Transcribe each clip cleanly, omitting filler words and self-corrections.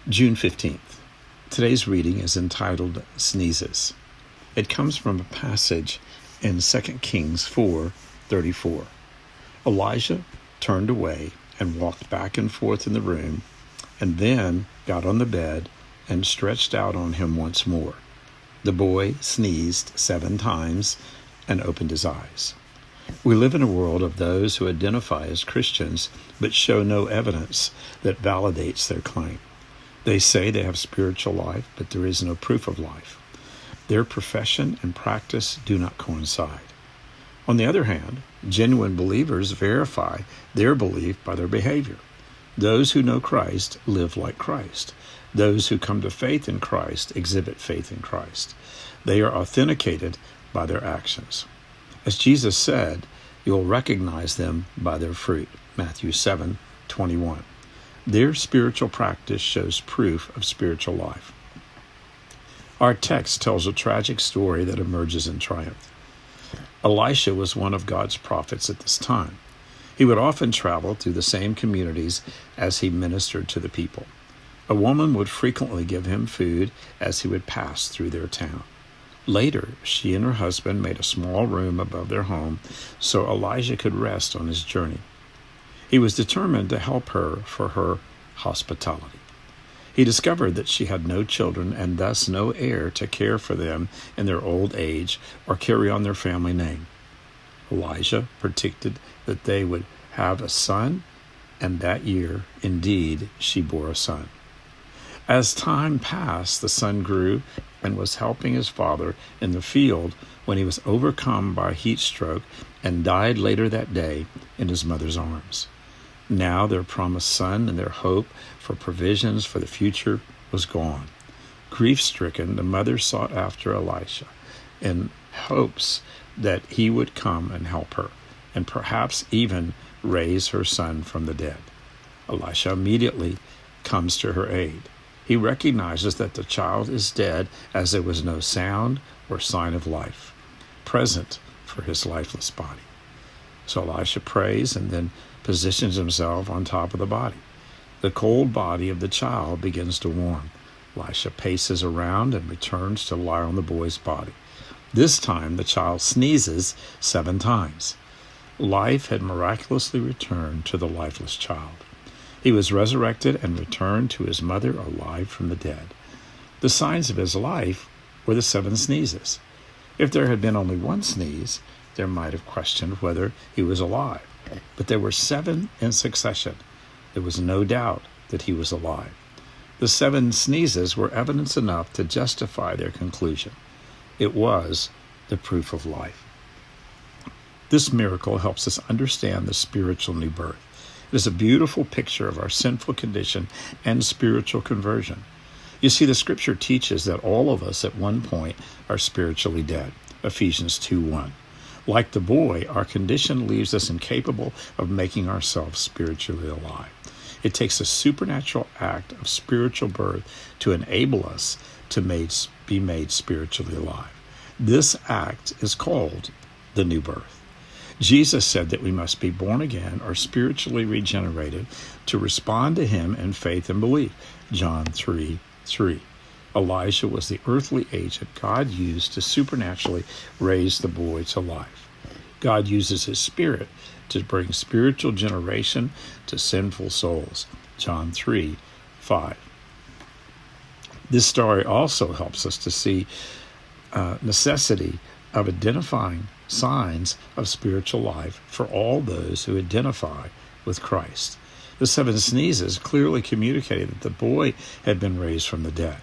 June 15th. Today's reading is entitled Sneezes. It comes from a passage in 2 Kings 4:34. Elijah turned away and walked back and forth in the room, and then got on the bed and stretched out on him once more. The boy sneezed 7 times and opened his eyes. We live in a world of those who identify as Christians but show no evidence that validates their claim. They say they have spiritual life, but there is no proof of life. Their profession and practice do not coincide. On the other hand, genuine believers verify their belief by their behavior. Those who know Christ live like Christ. Those who come to faith in Christ exhibit faith in Christ. They are authenticated by their actions. As Jesus said, you'll recognize them by their fruit. Matthew 7:21. Their spiritual practice shows proof of spiritual life. Our text tells a tragic story that emerges in triumph. Elisha was one of God's prophets at this time. He would often travel through the same communities as he ministered to the people. A woman would frequently give him food as he would pass through their town. Later, she and her husband made a small room above their home so Elijah could rest on his journey. He was determined to help her for her hospitality. He discovered that she had no children and thus no heir to care for them in their old age or carry on their family name. Elijah predicted that they would have a son, and that year, indeed, she bore a son. As time passed, the son grew and was helping his father in the field when he was overcome by a heat stroke and died later that day in his mother's arms. Now their promised son and their hope for provisions for the future was gone. Grief-stricken, the mother sought after Elisha in hopes that he would come and help her, and perhaps even raise her son from the dead. Elisha immediately comes to her aid. He recognizes that the child is dead, as there was no sound or sign of life present for his lifeless body. So Elisha prays and then positions himself on top of the body. The cold body of the child begins to warm. Elisha paces around and returns to lie on the boy's body. This time the child sneezes 7 times. Life had miraculously returned to the lifeless child. He was resurrected and returned to his mother alive from the dead. The signs of his life were the 7 sneezes. If there had been only 1 sneeze, there might have questioned whether he was alive. But there were 7 in succession. There was no doubt that he was alive. The 7 sneezes were evidence enough to justify their conclusion. It was the proof of life. This miracle helps us understand the spiritual new birth. It is a beautiful picture of our sinful condition and spiritual conversion. You see, the scripture teaches that all of us at one point are spiritually dead. Ephesians 2:1. Like the boy, our condition leaves us incapable of making ourselves spiritually alive. It takes a supernatural act of spiritual birth to enable us to be made spiritually alive. This act is called the new birth. Jesus said that we must be born again or spiritually regenerated to respond to him in faith and belief. John 3:3. Elijah was the earthly agent God used to supernaturally raise the boy to life. God uses his Spirit to bring spiritual generation to sinful souls. John 3:5. This story also helps us to see necessity of identifying signs of spiritual life for all those who identify with Christ. The 7 sneezes clearly communicated that the boy had been raised from the dead.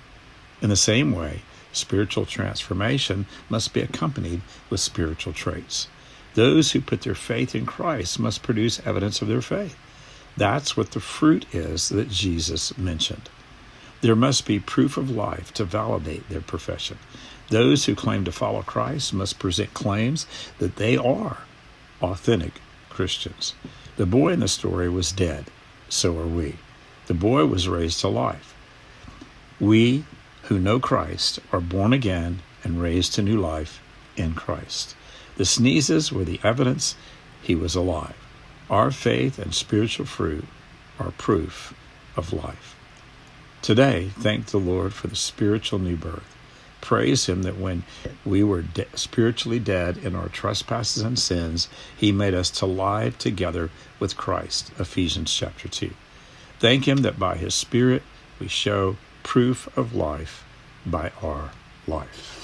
In the same way, spiritual transformation must be accompanied with spiritual traits. Those who put their faith in Christ must produce evidence of their faith. That's what the fruit is that Jesus mentioned. There must be proof of life to validate their profession. Those who claim to follow Christ must present claims that they are authentic Christians. The boy in the story was dead. So are we. The boy was raised to life. We who know Christ are born again and raised to new life in Christ. The sneezes were the evidence he was alive. Our faith and spiritual fruit are proof of life. Today, thank the Lord for the spiritual new birth. Praise him that when we were spiritually dead in our trespasses and sins, he made us to lie together with Christ. Ephesians chapter 2. Thank him that by his Spirit we show proof of life by our life.